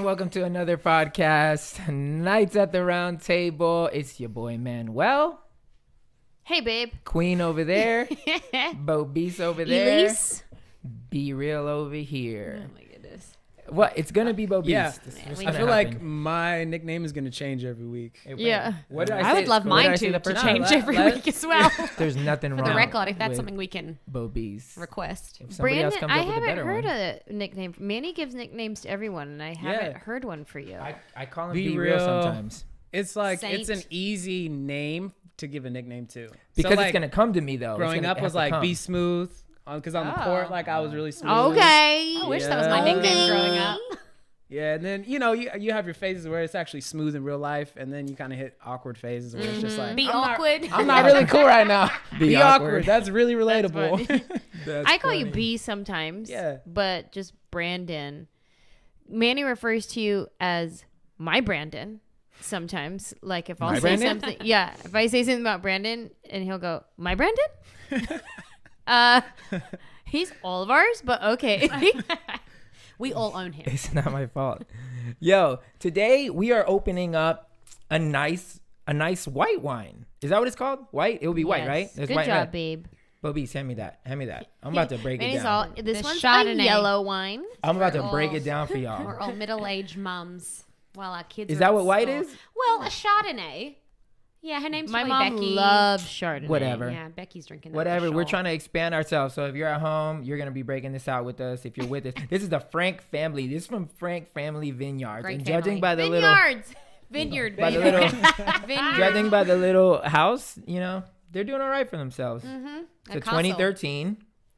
everyone. Welcome to another podcast, Nights at the Round Table. It's your boy, Manuel. Hey, babe. Queen over there. Bo Beast over there. ELYSE. Be Real over here. Oh, my goodness. What? It's going to be Bo Beast. Yeah. It's I feel like my nickname is going to change every week. Yeah. What did I would love mine to change every week as well. There's nothing For wrong the record, if that's with something we can Bo Beast. request. If somebody else Brandon, comes I up with a haven't better heard one. a nickname. Manny gives nicknames to everyone, and I haven't heard one for you. I call him Be Be Real Real. sometimes. It's like, it's an Saint. easy name to give a nickname to. Because so, it's going to come to me, though. growing up was like, be smooth. Because on the court, like, I was really smooth. Okay. I wish that was my nickname growing up. Yeah, and then, you have your phases where it's actually smooth in real life, and then you kind of hit awkward phases where it's just like, Be I'm not- awkward. I'm not really cool right now. Be Be awkward. awkward. That's really relatable. I call you B sometimes. Yeah. But just Brandon. Manny refers to you as my Brandon sometimes. Like if I'll My say Brandon? something. Yeah. If I say something about Brandon and he'll go, my Brandon? He's all of ours, but okay. We all own him. It's not my fault. Yo, today we are opening up a nice white wine. Is that what it's called? White? It will be white, Yes. right? There's Good white job, red. babe. Bobby, hand me that. Hand me that. I'm about to break it Manny's down. all, this The one's Chardonnay. a yellow wine. I'm about to We're break all- it down for We're y'all. all middle-aged mums while our kids Is are that at what white school. is? Well, a Chardonnay. Yeah, her name's My probably mom Becky. loves Chardonnay. Whatever. Yeah, Becky's drinking that. Whatever. for We're sure. trying to expand ourselves. So if you're at home, you're going to be breaking this out with us. If you're with us, this is the Frank family. This is from Frank Family Vineyards. Great and family. judging by the little, Vineyards. Vineyard. by the baby. little, Vineyard. judging by the little house, they're doing all right for themselves. Mm-hmm. So 2013.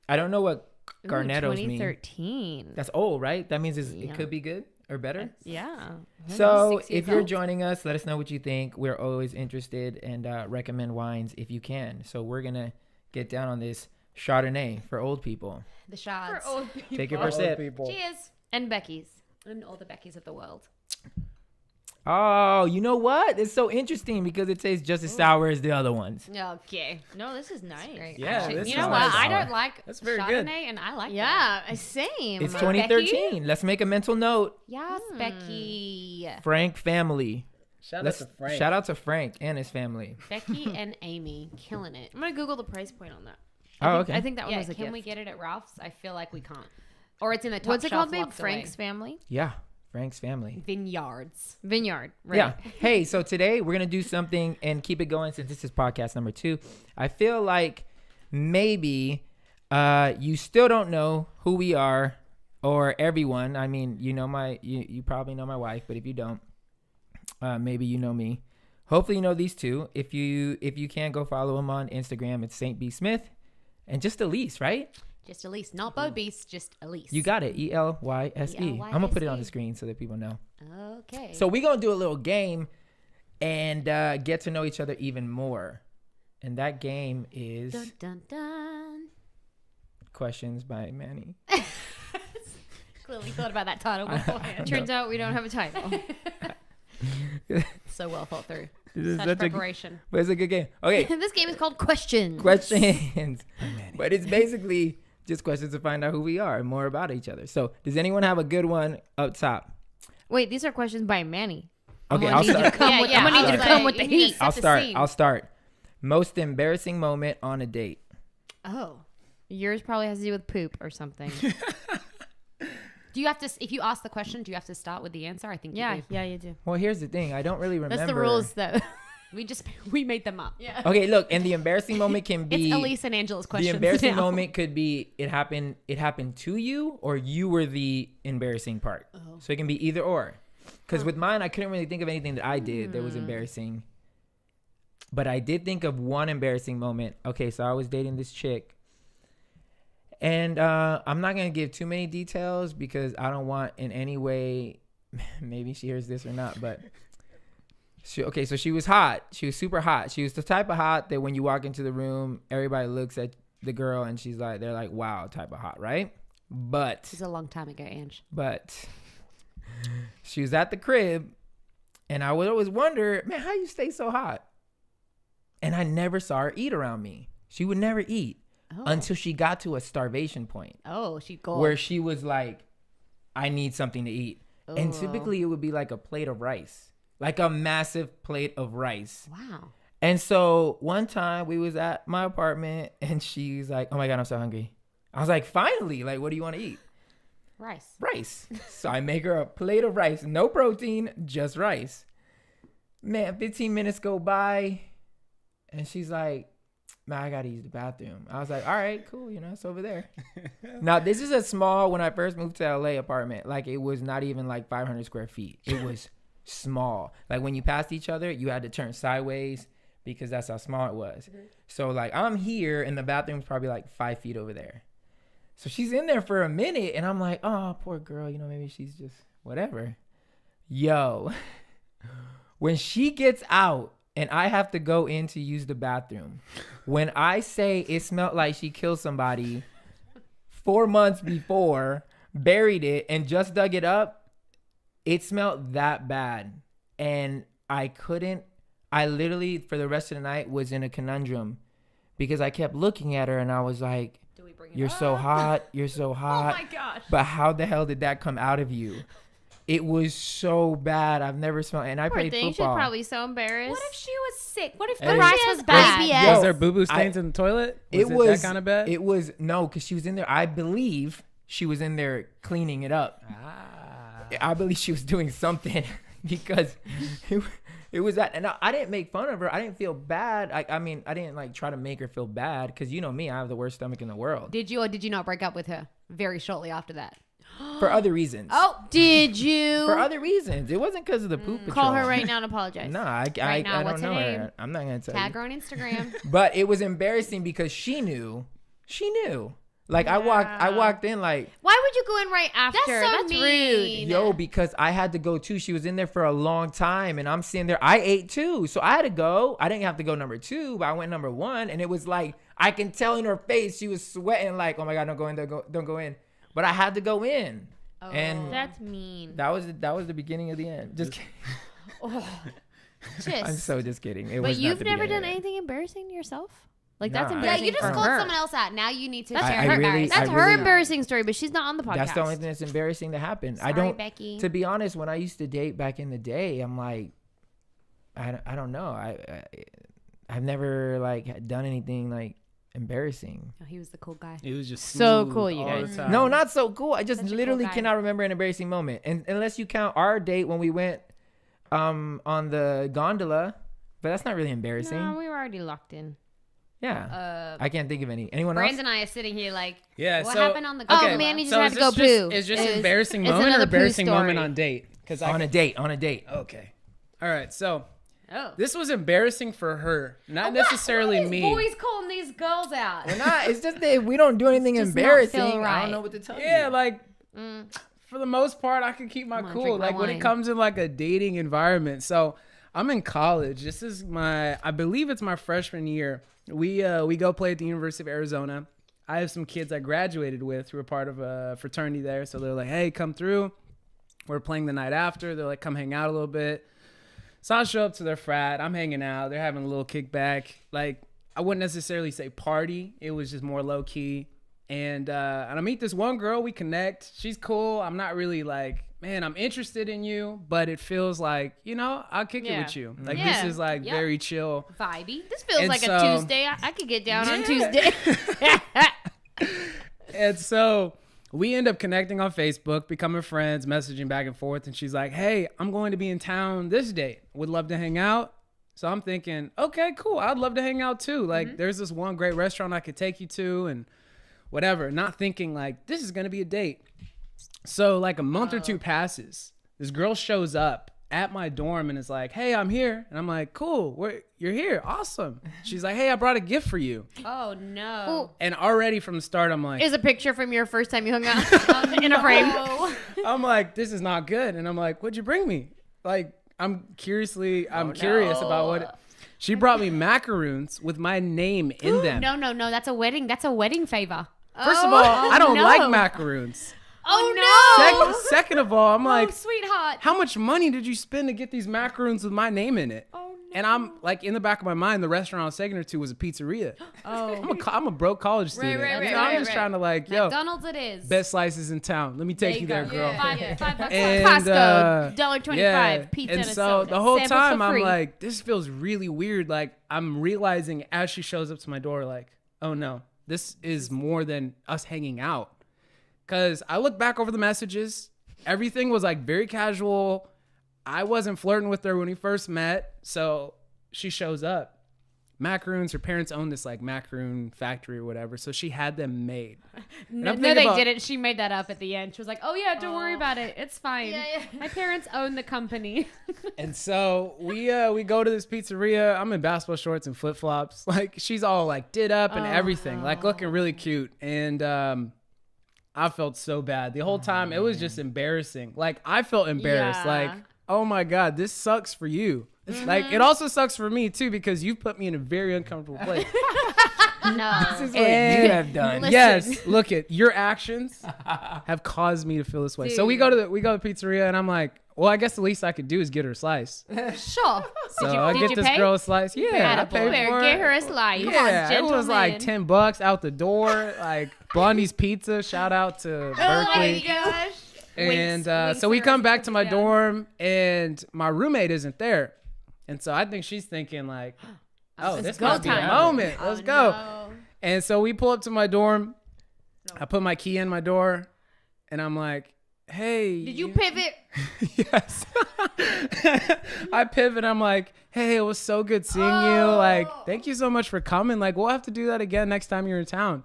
I don't know what Ooh, Garnettos mean. 2013. That's old, right? That means Yeah. it could be good or better. Yeah. So 6 years if you're old. joining us, let us know what you think. We're always interested and recommend wines if you can. So we're going to get down on this Chardonnay for old people. The shards. Take your All first sip. people. Cheers. And Becky's. And all the Beckys of the world. Oh, you know what? It's so interesting because it tastes just as sour as the other ones. Okay. No, this is nice. Great. Yeah, Actually, this you is know what? nice. I don't like That's very Chardonnay, good. and I like that. Yeah, same. It's Becky? 2013. Let's make a mental note. Yes, Becky. Frank family. Shout out to Frank. Shout out to Frank and his family. Becky and Amy killing it. I'm gonna Google the price point on that. Oh, okay. I think that one Yeah, was a can gift. we get it at Ralph's? I feel like we can't. Or it's in the top What's it shelf called, babe? locked away. Frank's family. Yeah, Frank's family. Vineyards. Vineyard. Right. Yeah. Hey, so today we're going to do something and keep it going since this is podcast number 2. I feel like maybe you still don't know who we are or everyone. I mean, you probably know my wife, but if you don't, maybe you know me. Hopefully you know these two. If you can, go follow them on Instagram. It's St. B. Smith and just Elise, right? Just Elise. Not Bo Beast, just Elise. You got it. ELYSE. I'm going to put it on the ELYSE. screen so that people know. Okay. So we're going to do a little game and get to know each other even more. And that game is Dun, dun, dun. Questions by Manny. Clearly thought about that title beforehand. Turns out we don't have a title. So well thought through. This is Such such a, preparation. but it's a good game. Okay, This game is called Questions. questions. But it's basically just questions to find out who we are and more about each other. So does anyone have a good one up top? Wait, these are questions by Manny. Okay, I'm I'll gonna need you to start. come with, I'm gonna need you to come with the heat. I'll start. Most embarrassing moment on a date. Oh. Yours probably has to do with poop or something. Do you have to, if you ask the question, do you have to start with the answer? I think Yeah, you do. yeah, you do. Well, here's the thing. I don't really remember. That's the rules, though. We made them up. Yeah. Okay, look, and the embarrassing moment can be It's Elise and Angela's the questions embarrassing now. moment could be it happened to you or you were the embarrassing part. So it can be either or. Because with mine, I couldn't really think of anything that I did that was embarrassing. But I did think of one embarrassing moment. Okay, so I was dating this chick. And I'm not going to give too many details because I don't want in any way, maybe she hears this or not, but so she was hot. She was super hot. She was the type of hot that when you walk into the room, everybody looks at the girl and they're like, wow, type of hot, right? But This is a long time ago, Ange. she was at the crib and I would always wonder, man, how you stay so hot? And I never saw her eat around me. She would never eat until she got to a starvation point Oh, she gold. where she was like, I need something to eat. And typically it would be like a plate of rice, like a massive plate of rice. Wow. And so one time we was at my apartment and she's like, oh my God, I'm so hungry. I was like, finally, like, what do you want to eat? Rice. So I make her a plate of rice, no protein, just rice. Man, 15 minutes go by and she's like, man, I gotta use the bathroom. I was like, all right, cool, it's over there. Now, this is a small, when I first moved to LA apartment, like it was not even like 500 square feet. It was small. Like when you passed each other, you had to turn sideways because that's how small it was. So like I'm here and the bathroom's probably like 5 feet over there. So she's in there for a minute and I'm like, oh, poor girl, maybe she's just whatever. Yo, when she gets out and I have to go in to use the bathroom, when I say it smelled like she killed somebody 4 months before, buried it and just dug it up, it smelled that bad. And I literally for the rest of the night was in a conundrum because I kept looking at her and I was like, you're so hot. You're so hot. Oh my gosh. But how the hell did that come out of you? It was so bad. I've never smelled. And I Poor played thing. football. She's probably so embarrassed. What if she was sick? What if the Hey. rice was bad? IBS. Was there boo-boo stains in the toilet? It was that kind of bad? It was no, because she was in there. I believe she was in there cleaning it up. I believe she was doing something because it was that. And I didn't make fun of her. I didn't feel bad. I mean, I didn't like try to make her feel bad because you know me, I have the worst stomach in the world. Did you or did you not break up with her very shortly after that? For other reasons. Oh, Did you For other reasons. It wasn't because of the poop patrol. call her right now and apologize? No, I Right now, don't what's her know name? her. I'm not going to tell tag you. her on Instagram. But it was embarrassing because she knew. Like I walked in like, Why would you go in right after? That's so rude. mean. yo, because I had to go too. She was in there for a long time and I'm sitting there. I ate too. So I had to go. I didn't have to go number 2, but I went number 1. And it was like, I can tell in her face, she was sweating like, oh my God, don't go in, don't go in. But I had to go in. Oh. And That's mean. that was the beginning of the end. Just kidding. I'm so just kidding. It But was not you've the never beginning done of the end. anything embarrassing to yourself? Like Nah, that's I- Yeah, embarrassing you just for called her. someone else out. Now you need to That's share I her really- embarrassing. That's I her really- embarrassing story, but she's not on the podcast. That's the only thing that's embarrassing to happen. I Sorry, don't, Becky. to be honest, when I used to date back in the day, I'm like, I don't know. I've never like done anything like embarrassing. Oh, he was the cool guy. It was just So smooth cool, you all guys. the time. No, not so cool. I just Such a cool literally guy. cannot remember an embarrassing moment. And unless you count our date when we went on the gondola, but that's not really embarrassing. No, we were already locked in. Yeah. I can't think of anyone else. Brandon and I are sitting here like, Yeah. what so, happened on the Oh, gondola? man, he just so had is to go this just- poo. Is just It's- embarrassing it's moment or another poo embarrassing moment story. on date? Because On a date. Okay. All right. So Oh. this was embarrassing for her, not What? necessarily What are me. these boys calling these girls out. We're not. It's just that if we don't do anything just not embarrassing, feel I right. don't know what to tell you. Yeah, like for the most part, I can keep my I'm gonna cool. drink my Like when wine. it comes in like a dating environment. So I'm in college. This is I believe it's my freshman year. We go play at the University of Arizona. I have some kids I graduated with who were part of a fraternity there. So they're like, hey, come through. We're playing the night after. They're like, come hang out a little bit. So I show up to their frat. I'm hanging out. They're having a little kickback. Like, I wouldn't necessarily say party. It was just more low key. And I meet this one girl. We connect. She's cool. I'm not really like, man, I'm interested in you. But it feels like, I'll kick it Yeah. with you. Like, Yeah. this is like Yep. very chill. Vibey. This feels And like so- a Tuesday. I could get down on Yeah. Tuesday. And so we end up connecting on Facebook, becoming friends, messaging back and forth. And she's like, hey, I'm going to be in town this date. Would love to hang out. So I'm thinking, okay, cool. I'd love to hang out too. Like there's this one great restaurant I could take you to and whatever. Not thinking like this is going to be a date. So like a month or two passes. This girl shows up at my dorm and is like, hey, I'm here. And I'm like, cool. You're here. Awesome. She's like, hey, I brought a gift for you. Oh no. And already from the start, I'm like, Is a picture from your first time you hung out in a frame. I'm like, this is not good. And I'm like, what'd you bring me? Like, I'm curious about what. She brought me macaroons with my name in them. No. That's a wedding. That's a wedding favor. First of all, I don't no. like macaroons. Oh, no. Second of all, I'm like, sweetheart. how much money did you spend to get these macaroons with my name in it? Oh And I'm like, in the back of my mind, the restaurant I was taking her to was a pizzeria. I'm a broke college student. right, So I'm just trying to like, yo, McDonald's it is. best slices in town. Let me take you there, go. girl. $5 And, Costco, $1.25, yeah. pizza And and a so soda. the whole Samples time for I'm free. like, this feels really weird. Like I'm realizing as she shows up to my door, like, oh no, this is more than us hanging out. Cause I look back over the messages, everything was like very casual. I wasn't flirting with her when we first met. So she shows up. Macaroons, her parents own this like macaroon factory or whatever. So she had them made. No, they didn't. She made that up at the end. She was like, "Oh yeah, don't worry about it. It's fine. Yeah. My parents own the company." And so we go to this pizzeria. I'm in basketball shorts and flip flops. Like she's all like did up and everything, like looking really cute. And I felt so bad the whole time. It was just embarrassing. Like I felt embarrassed. Yeah. Like, oh my God, this sucks for you. Like it also sucks for me too because you've put me in a very uncomfortable place. No. This is what you have done. Listen. Yes, look at your actions have caused me to feel this way. So we go to the pizzeria and I'm like, well, I guess the least I could do is get her a slice. Sure. So you- I did get you this pay? girl a slice. Yeah, I Attaboy. paid Better for get it. her a slice. Yeah, it was like gentleman. $10 out the door. Like Blondie's Pizza. Shout out to Oh my Berkeley. gosh. And Winks so we there come as back it to my comes down. dorm, and my roommate isn't there. And so I think she's thinking like, oh, this go might be a time. moment. Let's go. No. And so we pull up to my dorm. I put my key in my door, and I'm like, hey. Did you pivot? Yes. I pivot. I'm like, hey, it was so good seeing you. Like, thank you so much for coming. Like, we'll have to do that again next time you're in town.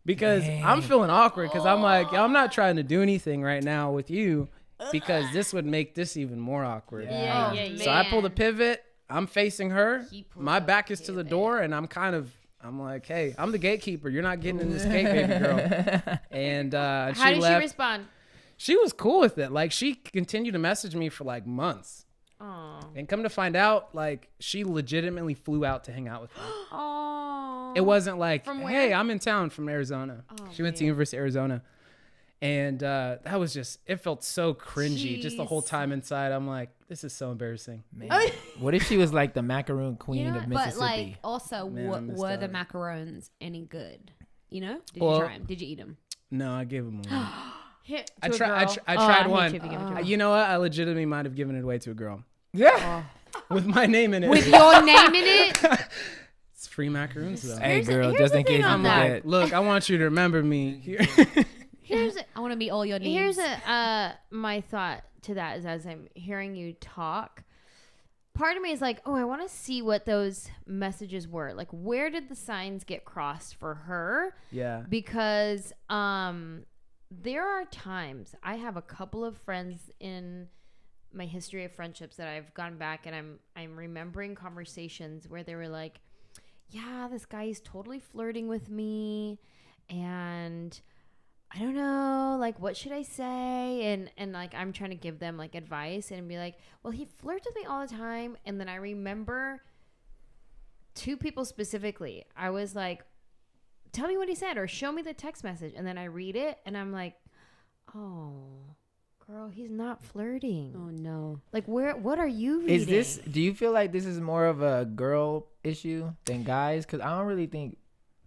Because I'm feeling awkward because I'm like, yo, I'm not trying to do anything right now with you because this would make this even more awkward. Yeah, yeah, yeah. So I pull the pivot. I'm facing her. He pulled My the back is to the door, and I'm like, hey, I'm the gatekeeper. You're not getting in this gate, baby girl. And How she did left. she respond? She was cool with it. Like she continued to message me for like months. Oh. And come to find out, like she legitimately flew out to hang out with me. Oh. It wasn't like, From where? hey, I'm in town from Arizona. She went to University of Arizona. And that was just, it felt so cringy just the whole Jeez. time inside. I'm like, this is so embarrassing. Man. What if she was like the macaroon queen You know, of but Mississippi? like, also, Man, I missed were the out. macarons any good? You know? Did Well- you try them? Did you eat them? No, I gave him one. Hit I to a tried girl. I Oh, tried hate one. you if you give it to a You know what? I legitimately might have given it away to a girl yeah. with my name in it. With your name in it? It's free macaroons though. Hey, Here's the- girl, here's just the in thing case on you that. forget. Look, I want you to remember me. Here's I want to meet all your needs. Here's my thought to that is as I'm hearing you talk, part of me is like, oh, I want to see what those messages were. Like, where did the signs get crossed for her? Yeah. Because there are times I have a couple of friends in my history of friendships that I've gone back and I'm remembering conversations where they were like, yeah, this guy is totally flirting with me and I don't know, like, what should I say? And like, I'm trying to give them like advice and be like, well, he flirts with me all the time. And then I remember two people specifically. I was like, tell me what he said or show me the text message. And then I read it and I'm like, oh, girl, he's not flirting. Oh no. Like, what are you reading? Do you feel like this is more of a girl issue than guys? Because I don't really think,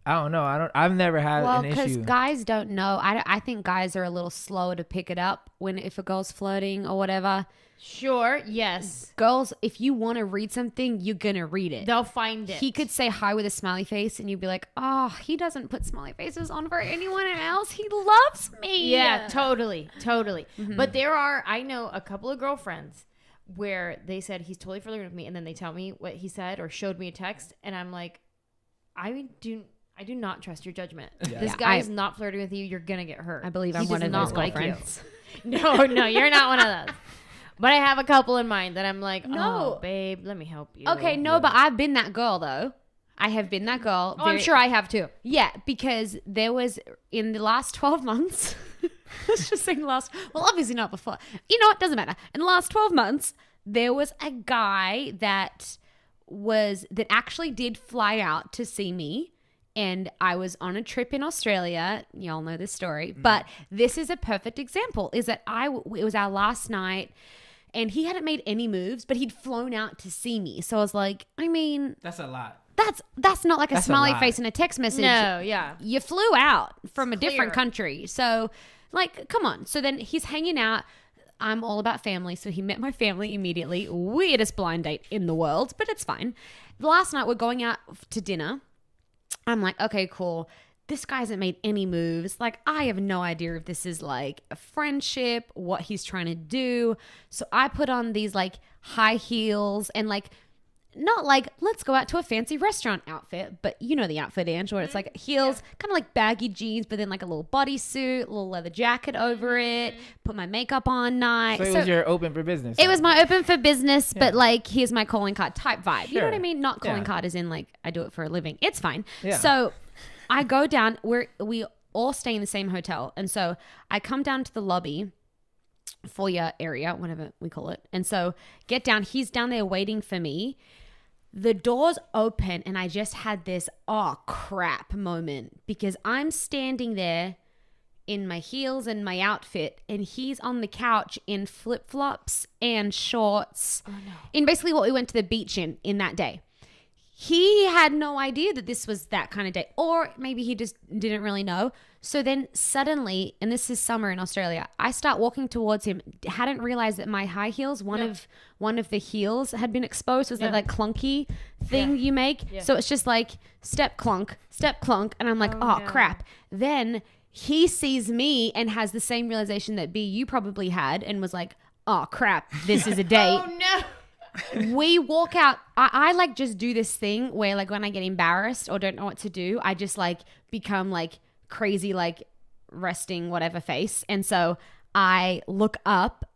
I don't know. I've never had Well, an because issue. guys don't know. I think guys are a little slower to pick it up if a girl's flirting or whatever. Sure, yes. Girls, if you want to read something, you're going to read it. They'll find it. He could say hi with a smiley face and you'd be like, oh, he doesn't put smiley faces on for anyone else. He loves me. Yeah, totally. But I know a couple of girlfriends where they said he's totally flirting with me, and then they tell me what he said or showed me a text, and I'm like, I do not trust your judgment. Yeah. This Yeah, guy is not flirting with you. You're gonna get hurt. I believe He I'm does one of not those like you. girlfriends. No, you're not one of those. But I have a couple in mind that I'm like, No. oh, babe, let me help you. Okay, no, but I've been that girl though. I have been that girl. Oh, I'm sure I have too. Yeah, because there was in the last 12 months. Let's just say well, obviously not before. You know, it doesn't matter. In the last 12 months, there was a guy that actually did fly out to see me. And I was on a trip in Australia. Y'all know this story. But this is a perfect example. Is that it was our last night. and he hadn't made any moves, but he'd flown out to see me. So I was like, I mean, That's a lot. that's not like a That's a smiley lot. face in a text message. No, yeah. You flew out from a different clear. country. So like, come on. So then he's hanging out. I'm all about family. So he met my family immediately. Weirdest blind date in the world, but it's fine. Last night we're going out to dinner. I'm like, okay, cool. This guy hasn't made any moves. Like, I have no idea if this is like a friendship, what he's trying to do. So I put on these like high heels and like, not like, let's go out to a fancy restaurant outfit, but you know the outfit, Ange, where it's like heels, kind of like baggy jeans, but then like a little bodysuit, a little leather jacket over it, put my makeup on nice. So it was your open for business. It was my open for business, but like, here's my calling card type vibe. You know what I Sure. mean? Not calling Yeah. card as in like, I do it for a living. It's fine. Yeah. So I go down, we all stay in the same hotel. And so I come down to the lobby, foyer area, whatever we call it. And so get down, he's down there waiting for me. The doors open and I just had this, oh crap moment because I'm standing there in my heels and my outfit and he's on the couch in flip-flops and shorts in basically what we went to the beach in that day. He had no idea that this was that kind of day, or maybe he just didn't really know. So then suddenly, and this is summer in Australia, I start walking towards him. Hadn't realized that my high heels, one of the heels had been exposed. It was that like clunky thing you make. Yeah. So it's just like step clunk, and I'm like, oh crap. Then he sees me and has the same realization that B, you probably had, and was like, oh crap, this is a date. Oh no. We walk out. I like just do this thing where like when I get embarrassed or don't know what to do, I just like become like crazy, like resting whatever face. And so I look up,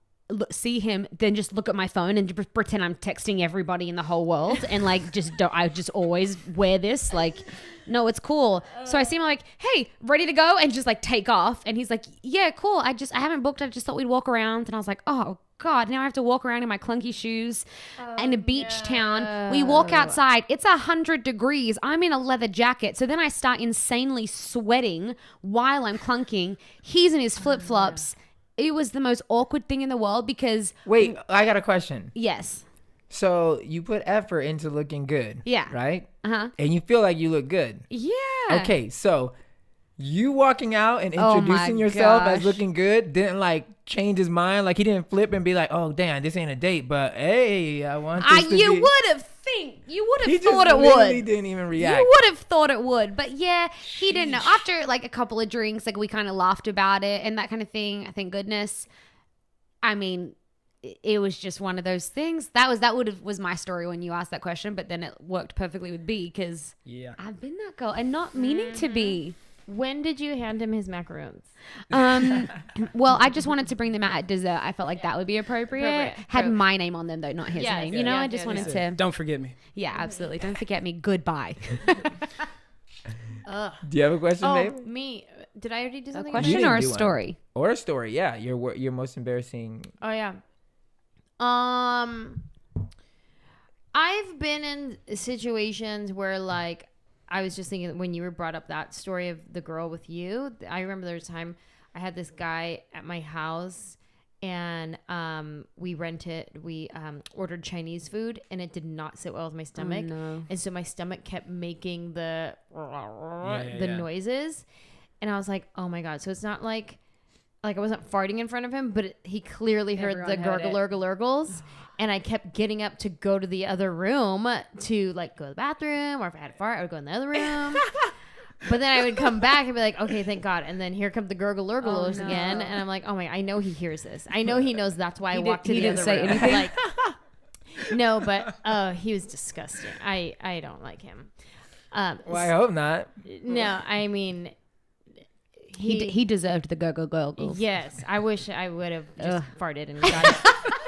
see him, then just look at my phone and just pretend I'm texting everybody in the whole world. And like, I just always wear this like, no, it's cool. So I see him like, hey, ready to go? And just like take off. And he's like, yeah, cool. I haven't booked. I just thought we'd walk around. And I was like, oh God, now I have to walk around in my clunky shoes in a beach town. We walk outside. It's 100 degrees. I'm in a leather jacket. So then I start insanely sweating while I'm clunking. He's in his flip-flops. It was the most awkward thing in the world because... Wait, I got a question. Yes. So you put effort into looking good. Yeah. Right? Uh-huh. And you feel like you look good. Yeah. Okay, so you walking out and Oh my introducing yourself as gosh. looking good didn't like change his mind. Like he didn't flip and be like, "Oh, damn, this ain't a date." But hey, I want this to You be. would have He thought just it literally would. didn't even react. You would have thought it would, but yeah, he didn't know. After like a couple of drinks, like we kind of laughed about it and that kind of thing. Thank goodness. I mean, it was just one of those things. That was my story when you asked that question, but then it worked perfectly with B because I've been that girl and not meaning to be. When did you hand him his macaroons? Well, I just wanted to bring them out at dessert. I felt like that would be appropriate. Had True. my name on them though, not his Yes, name. yeah, You know, yeah, I just yeah, wanted yeah. to. Don't forget me. Yeah, absolutely. Don't forget me. Goodbye. Do you have a question, babe? Oh, me. Did I already do A something? You question didn't or a do one. story? Or a story? Yeah, your most embarrassing. Oh yeah. I've been in situations where like I was just thinking when you were brought up that story of the girl with you. I remember there was a time I had this guy at my house and we ordered Chinese food and it did not sit well with my stomach. no. And so my stomach kept making the yeah. noises. And I was like, oh my God. So it's not like I wasn't farting in front of him, but he clearly heard the gurgles. And I kept getting up to go to the other room to like go to the bathroom, or if I had a fart, I would go in the other room. But then I would come back and be like, okay, thank God. And then here come the gurglers again. And I'm like, oh my, I know he hears this. I know he knows that's why I walked to the other room. anything? Like, no, but he was disgusting. I don't like him. Well, I hope not. No, I mean... He deserved the gurgles. Yes, I wish I would have just farted and got it.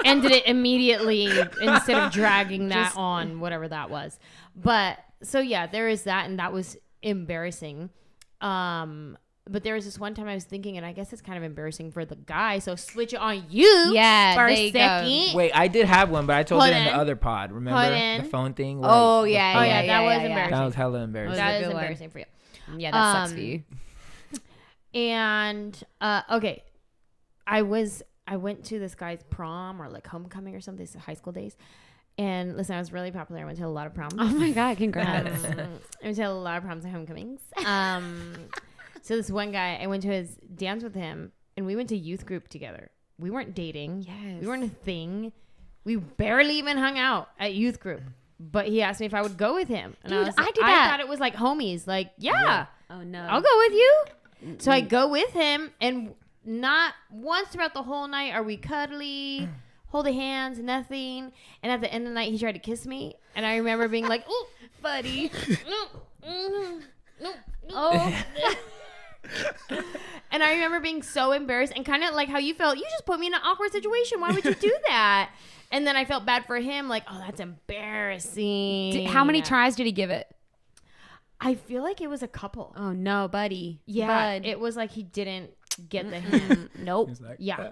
Ended it immediately instead of dragging that on, whatever that was. But so yeah, there is that, and that was embarrassing. But there was this one time I was thinking, and I guess it's kind of embarrassing for the guy. So switch it on you, Yeah, for there a you go. second. Wait, I did have one, but I told Hold it in the in. other pod. Remember Hold in. the phone thing? Oh, Like, yeah, the Oh phone- yeah, that was yeah. embarrassing. That was hella embarrassing. That a is good one. embarrassing for you. Yeah, that sucks for you. And okay, I I went to this guy's prom or like homecoming or something, high school days. And listen, I was really popular. I went to a lot of proms. Oh my God, congrats. I went to a lot of proms and homecomings. So this one guy, I went to his dance with him, and we went to youth group together. We weren't dating. Yes. We weren't a thing. We barely even hung out at youth group. But he asked me if I would go with him. And Dude, I I did that. thought it was like homies. Like, yeah. Oh no. I'll go with you. So I go with him, and not once throughout the whole night are we cuddly, holding hands, nothing. And at the end of the night, he tried to kiss me, and I remember being like, "Oh, buddy, no." And I remember being so embarrassed, and kind of like how you felt. You just put me in an awkward situation. Why would you do that? And then I felt bad for him. Like, oh, that's embarrassing. How many tries did he give it? I feel like it was a couple. Oh no, buddy. Yeah, Bud. it was like he didn't get the hint. Nope. He's like, Yeah.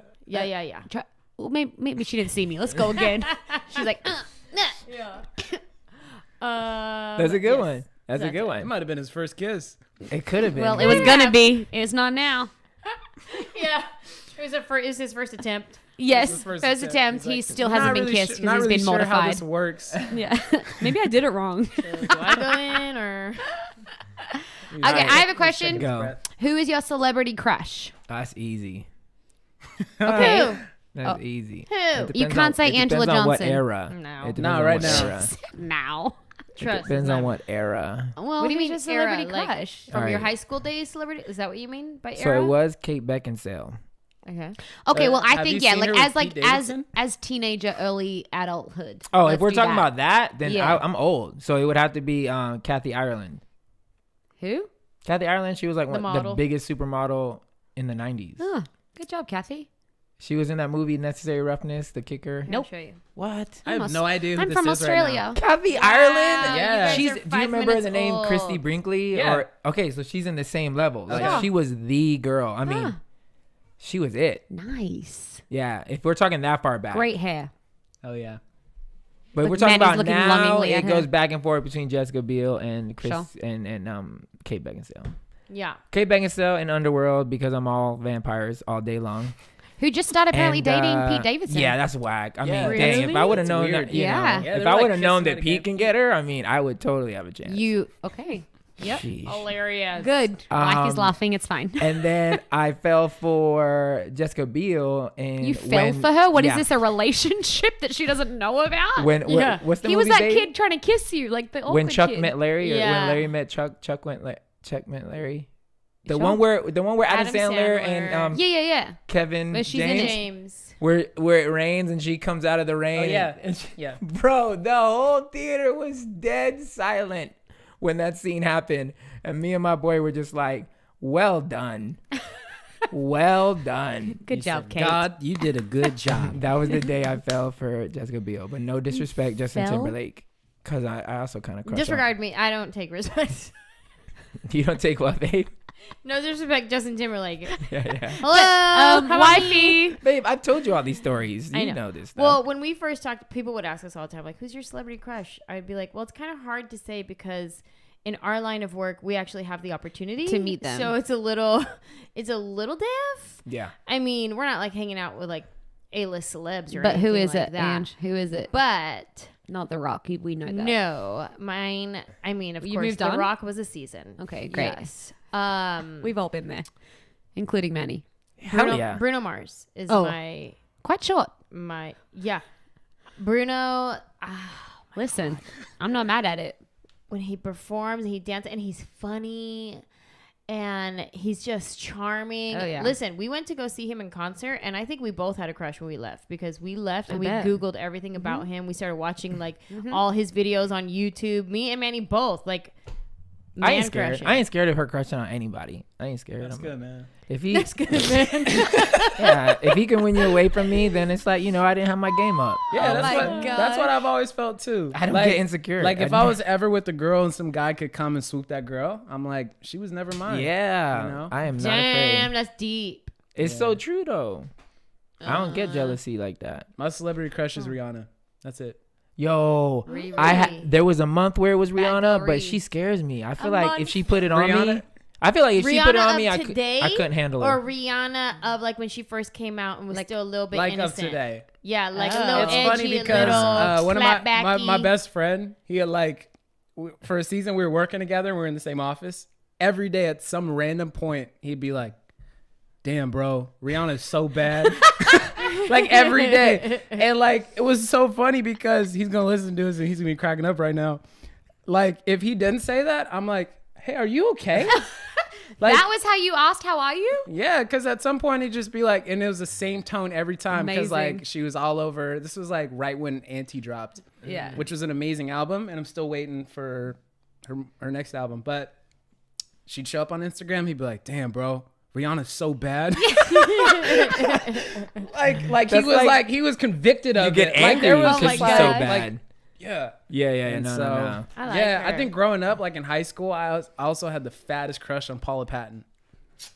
Well, maybe she didn't see me. Let's go again. She's like, Yeah. That's a good one. That's a good It one. might have been his first kiss. It could have been. well, it was gonna be. It's not now. Yeah. It was his first attempt. Yes, his first first attempt. attempt. He's He like, still "Not hasn't been really kissed su- because not he's really been sure how mortified. this works. Yeah, maybe I did it wrong. Do I go in or? Okay, I have a question. Go. Who is your celebrity crush? That's easy. Okay. Who? That's easy. Who? It You depends can't say it depends Angela on what Johnson. era. No. It depends No, on right what now. era. Now. It Trust. depends it's on not- what era. Well, What do you mean who's your celebrity era? Like, crush? from All your right. high school days, celebrity? Is that what you mean by So era? it was Kate Beckinsale. Okay. Okay, well, I have think you seen her with as Pete Davidson? as teenager, early adulthood. Oh, Let's if we're do talking that. about that, then Yeah. I'm old. So it would have to be Kathy Ireland. Who? Kathy Ireland, she was like The the model. biggest supermodel in the 90s. Oh, good job, Kathy. She was in that movie Necessary Roughness, The Kicker. Here, Nope. I'll show you. What? I have Aus- no idea who I'm this from is right now. Australia. Kathy Ireland? Yeah. You guys She's. are Do you 5 remember the minutes name old. Christy Brinkley? Yeah. Or okay, so she's in the same level. Like Okay. she was the girl. I mean, Huh. she was it. Nice. Yeah. If we're talking that far back. Great hair. Oh yeah. But Look, we're talking Manny's about looking now. longingly It at her. goes back and forth between Jessica Biel and Chris Sure. and Kate Beckinsale. Yeah. Kate Beckinsale in Underworld because I'm all vampires all day long. Who just started apparently And, dating Pete Davidson. Yeah, that's whack. I Yeah, mean, dang, if I would have It's known weird. that, you Yeah. know, Yeah, if they're I like would have known kissing that at Pete again. can get her, I mean, I would totally have a chance. You okay? Yep. Sheesh. Hilarious. Good. Blackie's Um, laughing. It's fine. And then I fell for Jessica Biel, and You fell for her? What is yeah. this, a relationship that she doesn't know about? When Yeah. what's the he was movie that they- kid trying to kiss you, like the when awkward Chuck kid. met Larry, or Yeah. when Larry met Chuck, Chuck met Larry. The Sure. one where Adam Adam Sandler, Sandler. and Yeah. Kevin Where she's in James, it. James. where it rains and she comes out of the rain. Oh yeah. and she- Yeah. bro, the whole theater was dead silent when that scene happened, and me and my boy were just like, "Well done, well done." Good You job, said, Kate. God, you did a good job. That was the day I fell for Jessica Biel, but no disrespect, Justin fell? Timberlake, because I also kind of crushed Disregard me. I don't take respect. on. You don't take what, babe? No disrespect, Justin Timberlake. Yeah. Hello, how about me? wifey. Babe, I've told you all these stories. I You know. know this stuff. Well, when we first talked, people would ask us all the time, like, "Who's your celebrity crush?" I'd be like, "Well, it's kind of hard to say because in our line of work, we actually have the opportunity To meet them. So it's a little diff. yeah. I mean, we're not like hanging out with like A-list celebs or But who anything is like it, that. Ange? Who is it? But Not The Rock. We know that. no, mine. I mean, of You course, moved The on? Rock was a season. Okay, great. Yes. We've all been there, including Manny. Hell yeah. Bruno Mars is Oh. Quite short. my Bruno. Listen, I'm not mad at it. When he performs, he dances, and he's funny, and he's just charming. Oh, yeah. Listen, we went to go see him in concert, and I think we both had a crush when we left because we left and we bet. Googled everything about him. We started watching like all his videos on YouTube. Me and Manny both like. I ain't man scared. crushing. I ain't scared of her crushing on anybody. I ain't scared That's of him. good, man. If he, That's good, man. yeah, if he can win you away from me, then it's like, you know, I didn't have my game up. Yeah, Oh that's my what gosh. that's what I've always felt too. I don't Like- get insecure. Like if I was ever with a girl and some guy could come and swoop that girl, I'm like, she was never mine. yeah, You know? I am not Damn, afraid. that's deep. It's so true though. I don't get jealousy like that. My celebrity crush is Rihanna. That's it. Yo, Riri. there was a month where it was Bad Rihanna, girl but Riri. she scares me. I feel A like month? if she put it on me, Rihanna? I feel like if she put it on me, I today couldn't handle or it. Rihanna of like when she first came out and was still a little bit Like innocent. of today. Yeah, like a Oh. little It's edgy, funny because little one of my slapbacky. best friend, he had like for a season we were working together. We were in the same office. Every day at some random point, he'd be like, "Damn, bro, Rihanna's so bad." Like every day, and like it was so funny because he's gonna listen to this and he's gonna be cracking up right now. Like if he didn't say that, I'm like, "Hey, are you okay?" Like, that was how you asked, "How are you?" yeah, because at some point he'd just be like, and it was the same tone every time because Amazing. like she was all over. This was like right when Auntie dropped, Yeah. which was an amazing album, and I'm still waiting for her next album. But she'd show up on Instagram, he'd be like, "Damn, bro, Rihanna's so bad." like he That's was like- like he was convicted of You get it. Like angry there was because just she's so like, bad. yeah. Yeah. And No, so, no. I like yeah, her. I think growing up, like in high school, I also had the fattest crush on Paula Patton.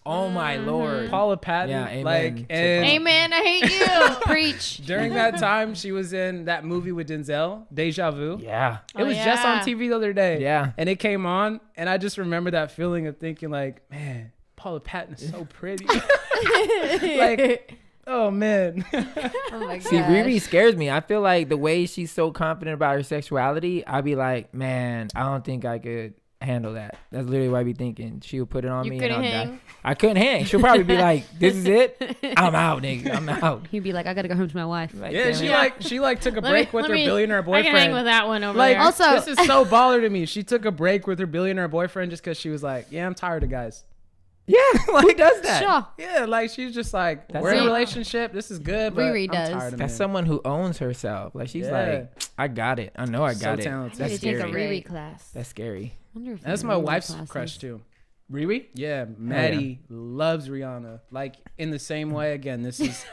Oh my lord. Paula Patton, Yeah, amen. like, and Amen. I hate you. Preach. during that time, she was in that movie with Denzel, Deja Vu. Yeah. It was just on yeah. TV the other day. Yeah. And it came on, and I just remember that feeling of thinking, like, man, Paula Patton is so pretty. Like, oh, man. Oh my god. See, Riri scares me. I feel like the way she's so confident about her sexuality, I'd be like, man, I don't think I could handle that. That's literally what I'd be thinking. She'll put it on You me and couldn't I'll die. hang? I couldn't hang. She'll probably be like, this is it? I'm out, nigga. I'm out. He'd be like, "I gotta go home to my wife." Like, Yeah, damn she it. like took a break with her billionaire I boyfriend. can hang with that one over Like, there. Also- this is so baller to me. She took a break with her billionaire boyfriend just because she was like, yeah, I'm tired of guys. Yeah, who does that? Sure. Yeah, like she's just like, That's we're in a it. relationship. This is good, but Riri I'm does. tired of That's men. someone who owns herself. Like, she's Yeah. like, I got it. I know I So got it. talented. I That's need to take a scary. Riri class. That's scary. Wonder if That's they're my real wife's classes. crush too. Riri? Yeah, Maddie loves Rihanna. Like in the same way. Again, this is.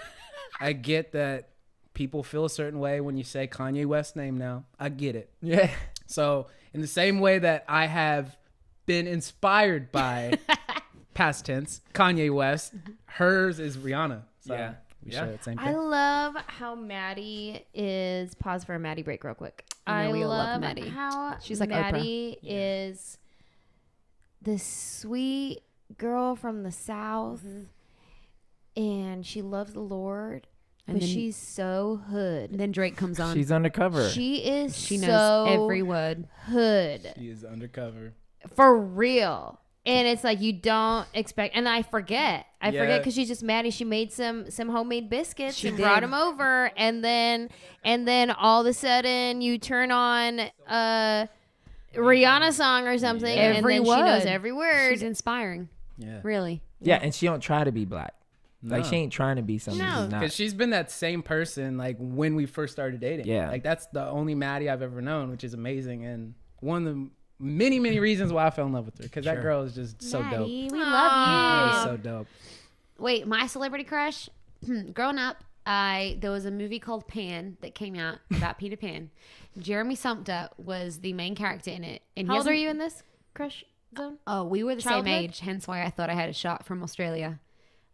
I get that people feel a certain way when you say Kanye West's name now. I get it. Yeah. So in the same way that I have been inspired by past tense Kanye West, hers is Rihanna. So Yeah. we Yeah. share that same I thing. love how Maddie is. Pause for a Maddie break, real quick. I know I we all love love Maddie. how She's like Maddie is this sweet girl from the South, and she loves the Lord, And but then- she's so hood. Then Drake comes on. She's undercover. She is She so knows every word. hood She is undercover. for real. And it's like you don't expect, and I forget Yeah. because she's just Maddie. She made some homemade biscuits She and brought did. them over, and then all of a sudden you turn on a Rihanna song or something, Yeah. and Every then she knows word. every word. She's inspiring. Yeah. Really. Yeah, and she don't try to be black. Like, No. she ain't trying to be something No. she's not. Because she's been that same person like when we first started dating. Yeah. Like that's the only Maddie I've ever known, which is amazing. And one of the many, many reasons why I fell in love with her. Because that Sure. girl is just so dope. Maddie, we She's love you. so dope. Wait, my celebrity crush. Growing up, there was a movie called Pan that came out about Peter Pan. Jeremy Sumpter was the main character in it. And he How old are hasn't- you in this crush zone? Oh, we were the Childhood? same age, hence why I thought I had a shot from Australia.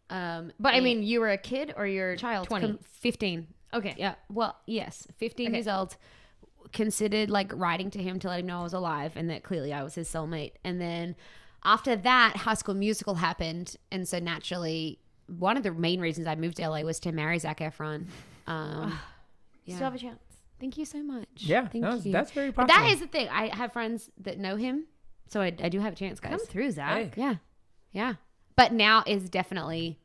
But I and- mean, you were a kid or you're child, 20? 15. Okay. Yeah, well, yes, 15 Okay. years old. Considered like writing to him to let him know I was alive and that clearly I was his soulmate. And then after that, High School Musical happened, and so naturally, one of the main reasons I moved to LA was to marry Zac Efron. Yeah. Still have a chance. Thank you so much. Yeah, Thank you. that's very But possible. that is the thing. I have friends that know him, so I do have a chance, guys. Come through, Zach. Hey. Yeah, yeah. But now is definitely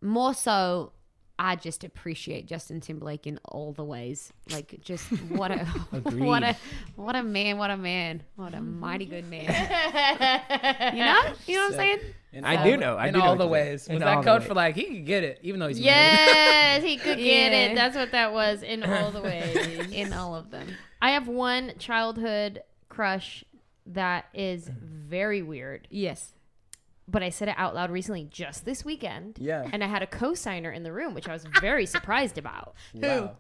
more so. I just appreciate Justin Timberlake in all the ways. Like, just what a Agreed. what a man, what a mighty good man. You know what I'm saying? I do know. I in do know all what the you're saying. ways. In Was all that the code ways. for like he could get it, even though he's married? Yes, he could get Yeah. it. That's what that was in all the ways. In all of them. I have one childhood crush that is very weird, Yes. but I said it out loud recently just this weekend. Yeah. And I had a co-signer in the room, which I was very surprised about. Wow.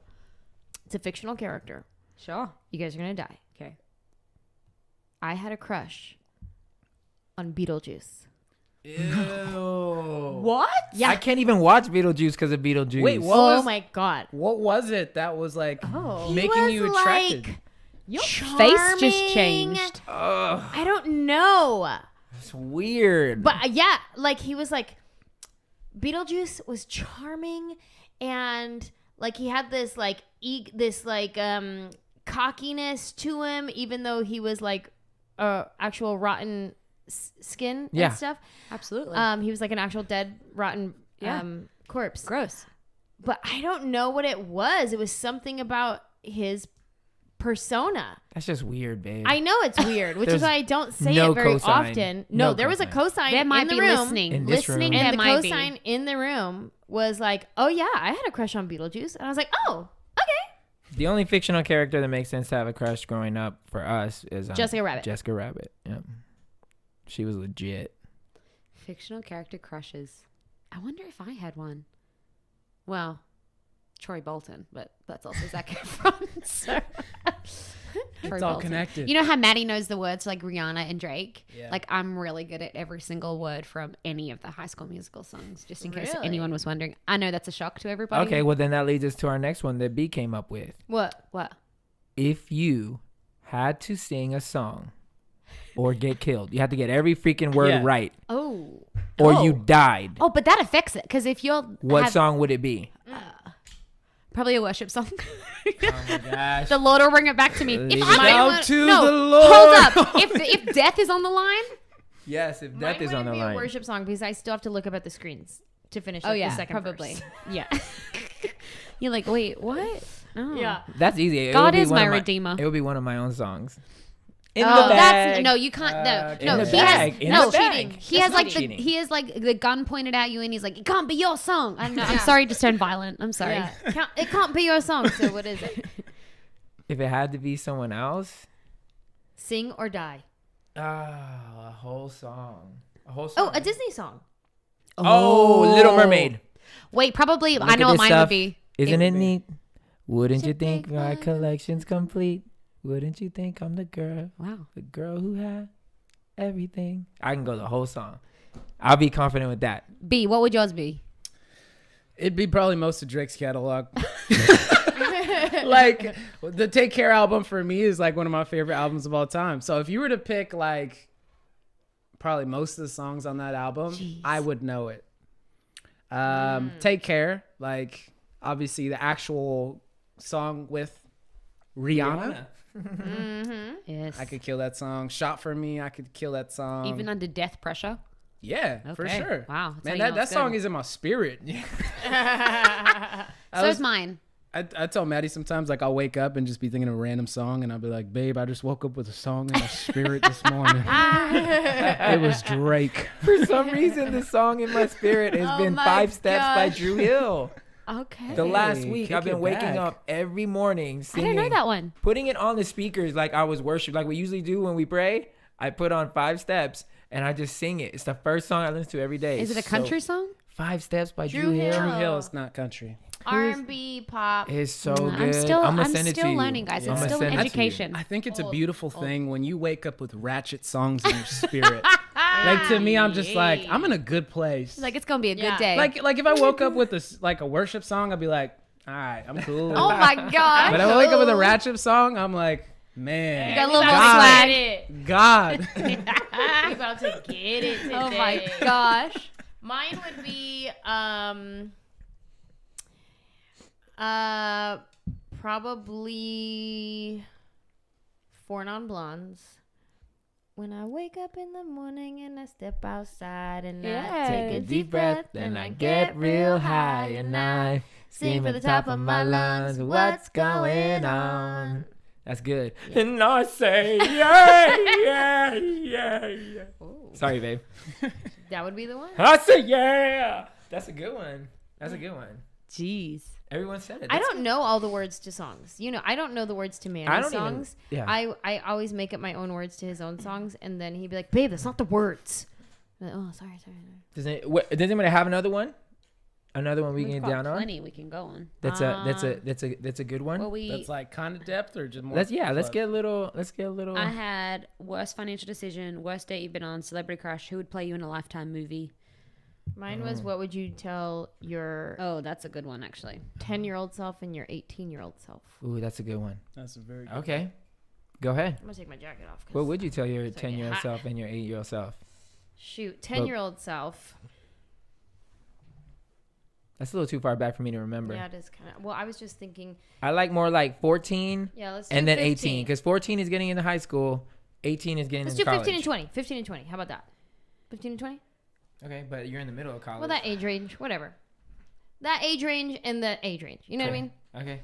It's a fictional character. Sure. You guys are going to die. Okay. I had a crush on Beetlejuice. Ew. What? Yeah. I can't even watch Beetlejuice because of Beetlejuice. Wait, what Oh was my God. what was it that was like Oh. making you attracted? Your face just changed. I don't know. It's weird. But yeah, like he was like, Beetlejuice was charming, and like he had this like cockiness to him, even though he was like actual rotten skin Yeah. and stuff. Absolutely. He was like an actual dead rotten corpse. Gross. But I don't know what it was. It was something about his persona. That's just weird, babe. I know it's weird, which is There's why I don't say no it very cosign. often. No, No there was a cosign. cosign There might in the be room. listening. In this room. And There the might be. cosign in the room was like, oh yeah, I had a crush on Beetlejuice. And I was like, oh, okay. The only fictional character that makes sense to have a crush growing up for us is Jessica Rabbit. Jessica Rabbit. Yep. She was legit. Fictional character crushes. I wonder if I had one. Well, Troy Bolton, but that's also Zac Efron. So. It's all connected. You know how Maddie knows the words like Rihanna and Drake? Yeah. Like I'm really good at every single word from any of the High School Musical songs, just in case Really? anyone was wondering. I know that's a shock to everybody. Okay, well then that leads us to our next one that B came up with. What? What? If you had to sing a song or get killed, you had to get every freaking word Yeah. right, Oh. or Oh. you died. Oh, but that affects it because if you're What song would it be? probably a worship song. Oh my gosh. The Lord will bring it back to me. Leave If it I'm out gonna- to no, the Lord. hold up. If death is on the line, Yes, if death Mine is on wouldn't the be line. a worship song because I still have to look up at the screens to finish oh yeah, the second probably. verse. Yeah. You're like, wait, what? Oh. Yeah. That's easy. It God would be is one my of redeemer. It would be one of my own songs. In Oh, the that's bag. no, you can't. in No, the he bag. has In no the bag. cheating. He That's has not like cheating. he has like the gun pointed at you, and he's like, "It can't be your song." I'm Yeah. sorry to turn violent. I'm sorry. Yeah. It can't be your song. So what is it? If it had to be someone else, Sing or die. a whole song. A whole Oh, song. a Disney song. Oh, Little Mermaid. Wait, probably. Look I at know what this mine stuff. would be. Isn't it be. neat? Wouldn't you Should think take my mine. collection's complete? Wouldn't you think I'm the girl Wow. who had everything? I can go the whole song. I'll be confident with that. B. What would yours be? It'd be probably most of Drake's catalog. Like the Take Care album for me is like one of my favorite albums of all time. So if you were to pick like probably most of the songs on that album, Jeez. I would know it. Take Care, like obviously the actual song with Rihanna. Yes. I could kill that song. Shot for Me, I could kill that song. Even under death pressure. Yeah, for Okay. sure. Wow, that's Man, how you know that it's song good. is in my spirit. So is mine. I tell Maddie sometimes, like, I'll wake up and just be thinking of a random song, and I'll be like, babe, I just woke up with a song in my spirit this morning. It was Drake. For some reason, the song in my spirit has Oh been my 5 Steps by gosh. Drew Hill. Okay. The last Hey, week, kick I've been it waking back. up every morning I singing. didn't know that one. Putting it on the speakers like I was worship, like we usually do when we pray. I put on 5 Steps and I just sing it. It's the first song I listen to every day. Is it a country song? 5 Steps by Drew Drew Hill. Hill. Drew Hill is not country. R&B, pop. It's so I'm good. still- I'm gonna I'm send it still to you. learning, guys. It's I'ma still send an it to you. education. I think it's a Old, beautiful old. thing when you wake up with ratchet songs in your spirit. Like, to me, I'm just like, I'm in a good place. Like it's gonna be a good Yeah. day. Like if I woke up with a worship song, I'd be like, all right, I'm cool. oh my god. But I wake up with a ratchet song, I'm like, man, You got a little We more about to swag. get it. God. We about to get it today. Oh my gosh. Mine would be probably Four Non Blondes. When I wake up in the morning and I step outside and I take a deep breath and I get real high and I sing for the top of my lungs, what's going on? That's good. And I say, yeah, yeah, yeah, yeah. Sorry, babe. That would be the one. I say, yeah. That's a good one. That's a good one. Jeez. Everyone said it. I That's don't know all the words to songs. You know, I don't know the words to I Manny's don't even- songs. yeah. I always make up my own words to his own songs, and then he'd be like, "Babe, that's not the words." I'm like, oh, sorry. Does anybody have another one? Another one we We've can got get down on. plenty we can go on. That's a good one. Well, That's like kind of depth or just more. Let's fluff? get a little. I had worst financial decision, worst date you've been on, celebrity crush, who would play you in a Lifetime movie. Mine was, what would you tell your Oh, that's a good one actually. 10-year-old self and your 18-year-old self? Ooh, that's a good one. That's a very good. Okay, go ahead. I'm gonna take my jacket off. 'cause What would you tell your it's gonna get 10-year-old hot. self and your 8-year-old self? Shoot, 10-year-old self. That's a little too far back for me to remember. Yeah, it is kind of. Well, I was just thinking. I like more like 14. Yeah, let's do and then 15. 18, because 14 is getting into high school, 18 is getting Let's into do college. 15 and 20. 15 and 20. How about that? 15 and 20? Okay, but you're in the middle of college. Well, that age range, whatever. That age range and the age range. You know what I mean? Okay.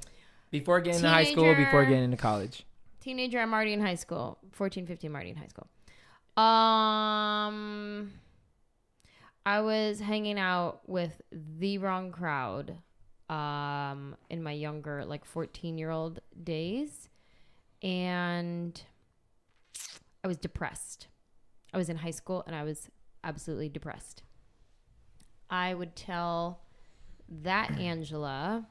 Before getting into high school, before getting into college. Teenager, I'm already in high school. 14, 15, I'm already in high school. I was hanging out with the wrong crowd in my younger, like 14-year-old days. And I was depressed. I was in high school and I was absolutely depressed. I would tell that Angela,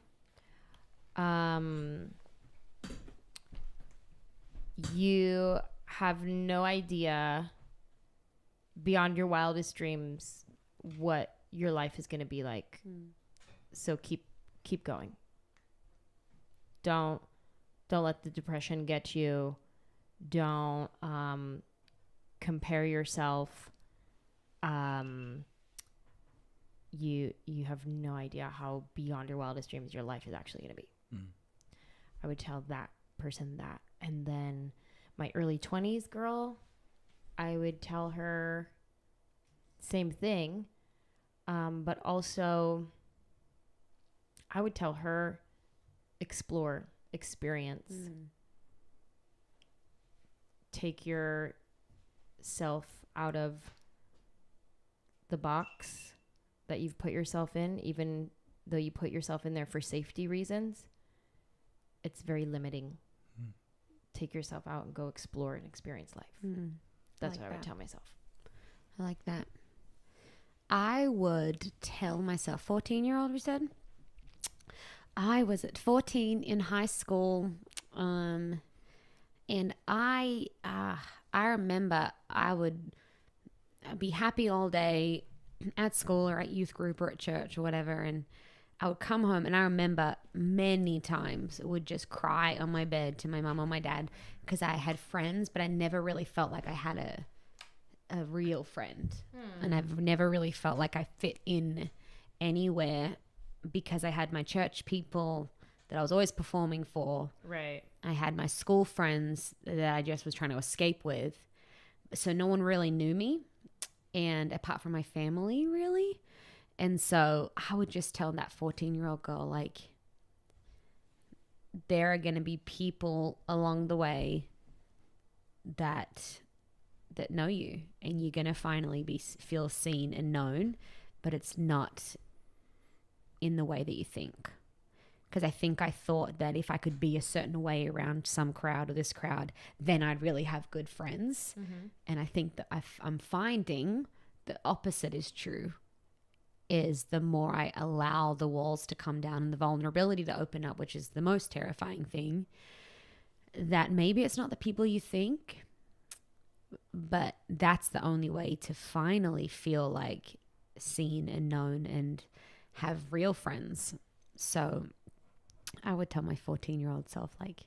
you have no idea beyond your wildest dreams what your life is going to be like. So keep going. Don't let the depression get you. Don't compare yourself. You have no idea how beyond your wildest dreams your life is actually going to be. I would tell that person that. And then my early 20s girl, I would tell her same thing. But also I would tell her explore, experience. Take yourself out of the box that you've put yourself in, even though you put yourself in there for safety reasons. It's very limiting. Take yourself out and go explore and experience life. That's what I would tell myself. I like that. I would tell myself, 14-year-old, we said. I was at 14 in high school, and I remember I would be happy all day at school or at youth group or at church or whatever, and I would come home, and I remember many times would just cry on my bed to my mom or my dad because I had friends, but I never really felt like I had a real friend. And I've never really felt like I fit in anywhere because I had my church people that I was always performing for. Right. I had my school friends that I just was trying to escape with. So no one really knew me, and apart from my family, really. And so I would just tell that 14-year-old girl, like, there are going to be people along the way that know you, and you're going to finally feel seen and known, but it's not in the way that you think. Because I thought that if I could be a certain way around some crowd or this crowd, then I'd really have good friends. And I think that I'm finding the opposite is true. Is the more I allow the walls to come down and the vulnerability to open up, which is the most terrifying thing, that maybe it's not the people you think, but that's the only way to finally feel like seen and known and have real friends. So I would tell my 14-year-old self, like,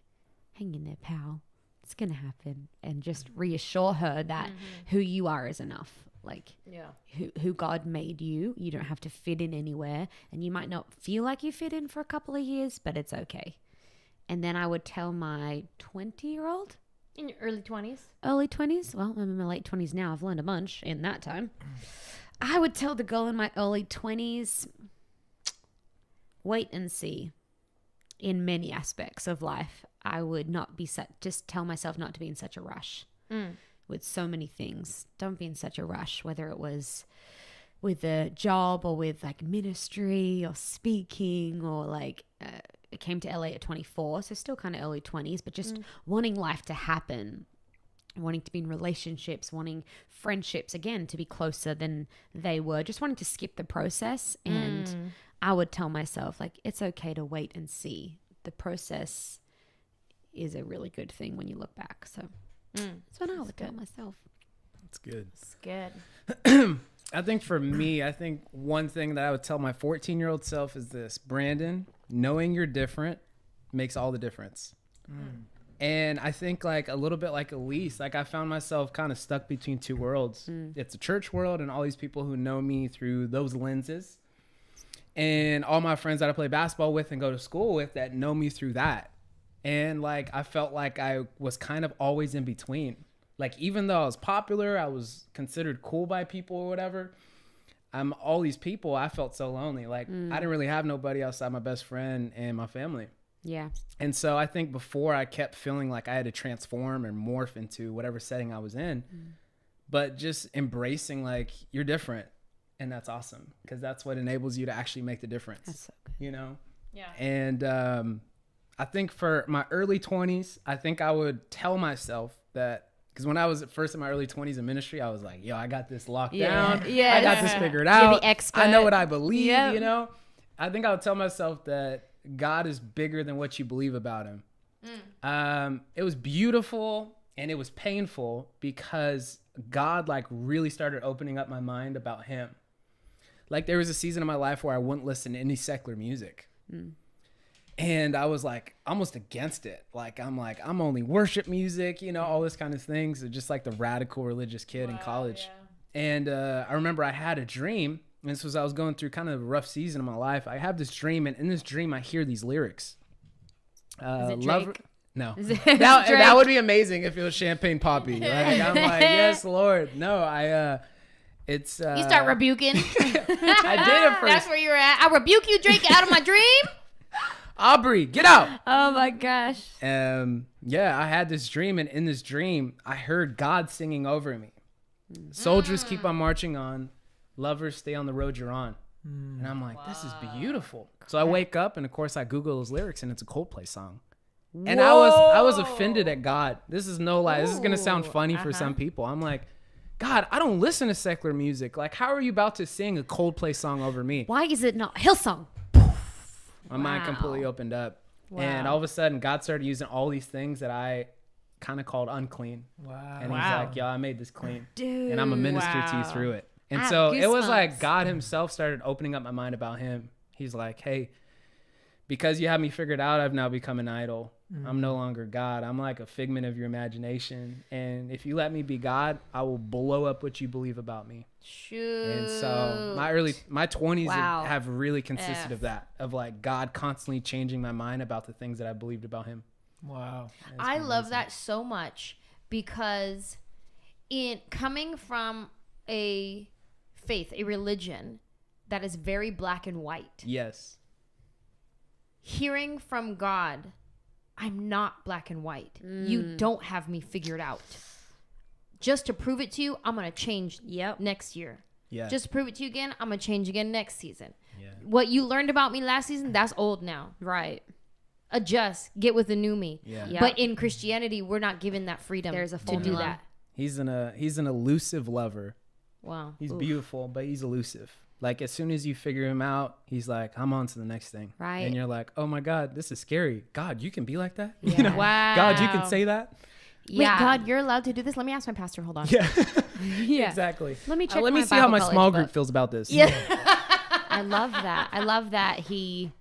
hang in there, pal. It's going to happen. And just reassure her that who you are is enough. Like, who God made you. You don't have to fit in anywhere. And you might not feel like you fit in for a couple of years, but it's okay. And then I would tell my 20-year-old. In your early 20s? Early 20s? Well, I'm in my late 20s now. I've learned a bunch in that time. I would tell the girl in my early 20s, wait and see. In many aspects of life, I would not be just tell myself not to be in such a rush with so many things. Don't be in such a rush, whether it was with a job or with like ministry or speaking or like I came to LA at 24, so still kind of early 20s, but just wanting life to happen, wanting to be in relationships, wanting friendships, again, to be closer than they were, just wanting to skip the process. And I would tell myself, like, it's okay to wait and see. The process is a really good thing when you look back. So that's what I would tell myself. That's good. It's good. I think for me, one thing that I would tell my 14-year-old self is this: Brandon, knowing you're different makes all the difference. And I think like a little bit like Elise, like I found myself kind of stuck between two worlds. It's a church world and all these people who know me through those lenses, and all my friends that I play basketball with and go to school with that know me through that. And like I felt like I was kind of always in between. Like even though I was popular, I was considered cool by people or whatever, I'm all these people, I felt so lonely. Like I didn't really have nobody outside my best friend and my family. Yeah. And so I think before I kept feeling like I had to transform and morph into whatever setting I was in, but just embracing like you're different, and that's awesome because that's what enables you to actually make the difference. That's so good. You know? Yeah. And I think for my early 20s, I think I would tell myself that, because when I was at first in my early 20s in ministry, I was like, yo, I got this locked down. Yeah. I got this figured You're out. the expert. I know what I believe, Yep. you know? I think I would tell myself that God is bigger than what you believe about him. It was beautiful and it was painful because God like really started opening up my mind about him. Like there was a season of my life where I wouldn't listen to any secular music. And I was like almost against it. Like I'm only worship music, you know, all this kind of things. Just like the radical religious kid in college. Yeah. And I remember I had a dream. And this was, I was going through kind of a rough season of my life. I have this dream, and in this dream, I hear these lyrics. Is it Drake? No. Is it That Drake? would be amazing if it was Champagne Poppy. Like, I'm like, yes, Lord. No, it's. You start rebuking. I did at first. That's where you're at. I rebuke you, Drake, out of my dream. Aubrey, get out. Oh my gosh. Yeah, I had this dream, and in this dream, I heard God singing over me. Soldiers keep on marching on. Lovers stay on the road you're on. And I'm like, this is beautiful. So I wake up and of course I Google those lyrics and it's a Coldplay song. And I was offended at God. This is no lie. This is gonna sound funny for some people. I'm like, God, I don't listen to secular music. Like, how are you about to sing a Coldplay song over me? Why is it not Hillsong? My mind completely opened up. And all of a sudden God started using all these things that I kind of called unclean. Wow. And he's like, yo, I made this clean. Dude. And I'm a minister to you through it. And I so have it was like goosebumps. God himself started opening up my mind about him. He's like, hey, because you have me figured out, I've now become an idol. I'm no longer God. I'm like a figment of your imagination. And if you let me be God, I will blow up what you believe about me. Shoot. And so my 20s Wow. have really consisted of that, of like God constantly changing my mind about the things that I believed about him. Wow. I love that so much because in coming from a faith, a religion that is very black and white, Yes. hearing from God, I'm not black and white. You don't have me figured out. Just to prove it to you, I'm going to change next year. Yeah. Just to prove it to you again, I'm going to change again next season. Yeah. What you learned about me last season, that's old now. Right. Adjust, get with the new me. Yeah. Yeah. But in Christianity, we're not given that freedom There's a to do formula. that. He's an elusive lover. Wow. He's beautiful, but he's elusive. Like as soon as you figure him out, he's like, I'm on to the next thing. Right. And you're like, oh my God, this is scary. God, you can be like that? Yeah. You know? Wow. God, you can say that? Yeah. Wait, God, you're allowed to do this? Let me ask my pastor. Hold on. Yeah. Yeah. Exactly. Let me check Let me my see how Bible my college small book. group feels about this. Yeah. I love that. I love that he,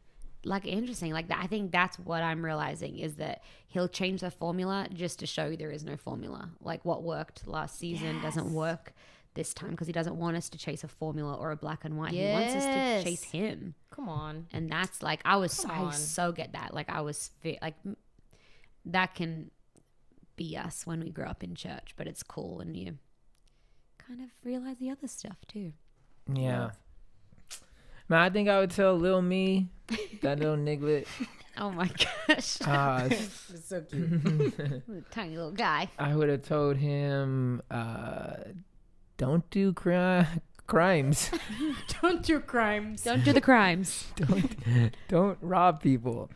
like, interesting. Like, that. I think that's what I'm realizing is that he'll change the formula just to show you there is no formula. Like, what worked last season doesn't work this time because he doesn't want us to chase a formula or a black and white. He wants us Yes. to chase him. Come on. And that's like, Come I on. so get that. Like, like, that can be us when we grow up in church, but it's cool and you kind of realize the other stuff too. Yeah. Man, I think I would tell Lil Me, that little niglet. Oh my gosh. It's so cute. Tiny little guy. I would have told him, don't do crimes. Don't do crimes. Don't do the crimes. Don't rob people.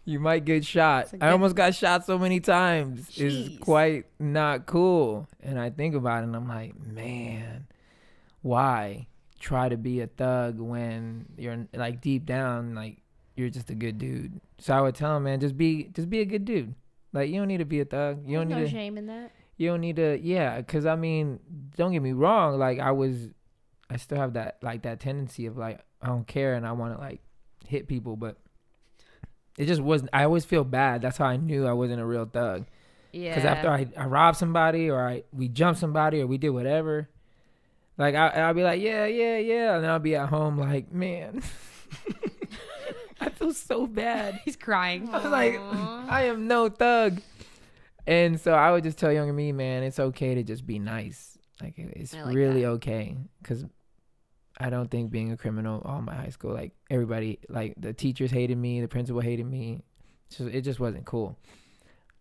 You might get shot. It's a I good- almost got shot so many times. It's Jeez. quite not cool. And I think about it and I'm like, man, why try to be a thug when you're like deep down, like you're just a good dude? So I would tell him, man, just be a good dude. Like you don't need to be a thug. You don't no need to. shame in that. You don't need to. Yeah, because I mean, don't get me wrong. Like I still have that tendency of like I don't care and I want to like hit people, but it just wasn't. I always feel bad. That's how I knew I wasn't a real thug. Yeah. Because after I robbed somebody or we jumped somebody or we did whatever, like I'll be like, yeah, and then I'll be at home like, man, I feel so bad. He's crying. I was like, I am no thug. And so I would just tell younger me, man, it's okay to just be nice. Like it's really okay. Because I don't think being a criminal all my high school, like everybody, like the teachers hated me, the principal hated me. So it just wasn't cool.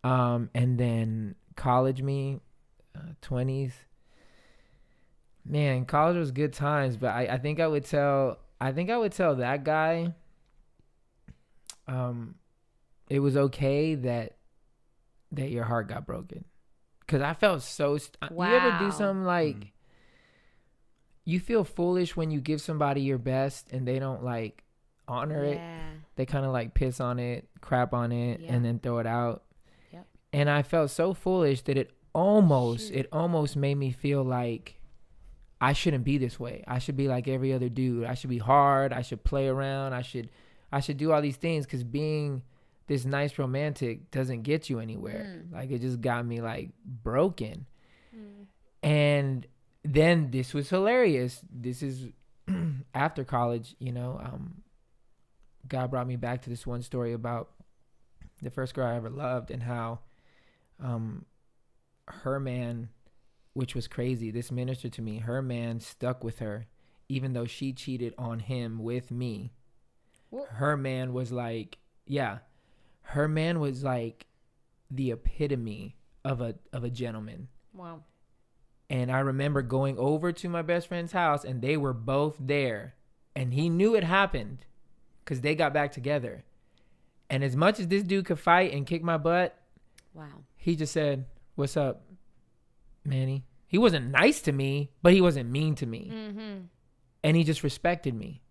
And then college me, 20s. Man, college was good times, but I think I would tell that guy, it was okay that your heart got broken. Cause I felt so, wow. You ever do something like, you feel foolish when you give somebody your best and they don't like honor it. They kind of like piss on it, crap on it, and then throw it out. Yep. And I felt so foolish that it almost made me feel like I shouldn't be this way. I should be like every other dude. I should be hard. I should play around. I should do all these things, because being this nice romantic doesn't get you anywhere. Like it just got me like broken. And then this was hilarious. This is after college, you know, God brought me back to this one story about the first girl I ever loved and how her man, which was crazy, this ministered to me, her man stuck with her even though she cheated on him with me. Her man was like, her man was like the epitome of a gentleman. Wow. And I remember going over to my best friend's house and they were both there, and he knew it happened because they got back together. And as much as this dude could fight and kick my butt, he just said, "What's up, Manny?" He wasn't nice to me, but he wasn't mean to me. And he just respected me.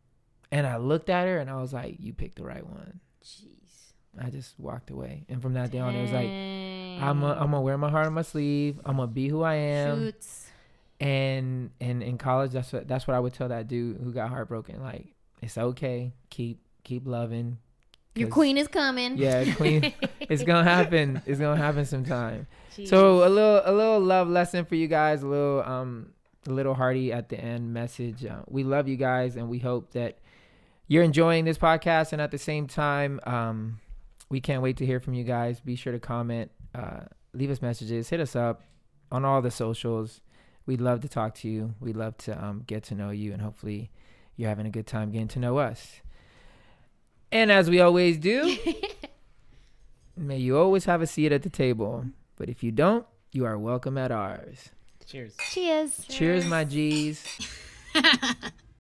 And I looked at her and I was like, you picked the right one. Jeez. I just walked away. And from that day on, it was like, I'm gonna wear my heart on my sleeve. I'm gonna be who I am. Shoots. And in college, that's what I would tell that dude who got heartbroken. Like, it's okay. Keep loving. Your queen is coming. Yeah, queen. It's gonna happen. It's gonna happen sometime. Jeez. So a little love lesson for you guys. A little hearty at the end message. We love you guys, and we hope that you're enjoying this podcast. And at the same time, we can't wait to hear from you guys. Be sure to comment, leave us messages, hit us up on all the socials. We'd love to talk to you. We'd love to get to know you, and hopefully you're having a good time getting to know us. And as we always do, may you always have a seat at the table. But if you don't, you are welcome at ours. Cheers. Cheers. Cheers, my G's.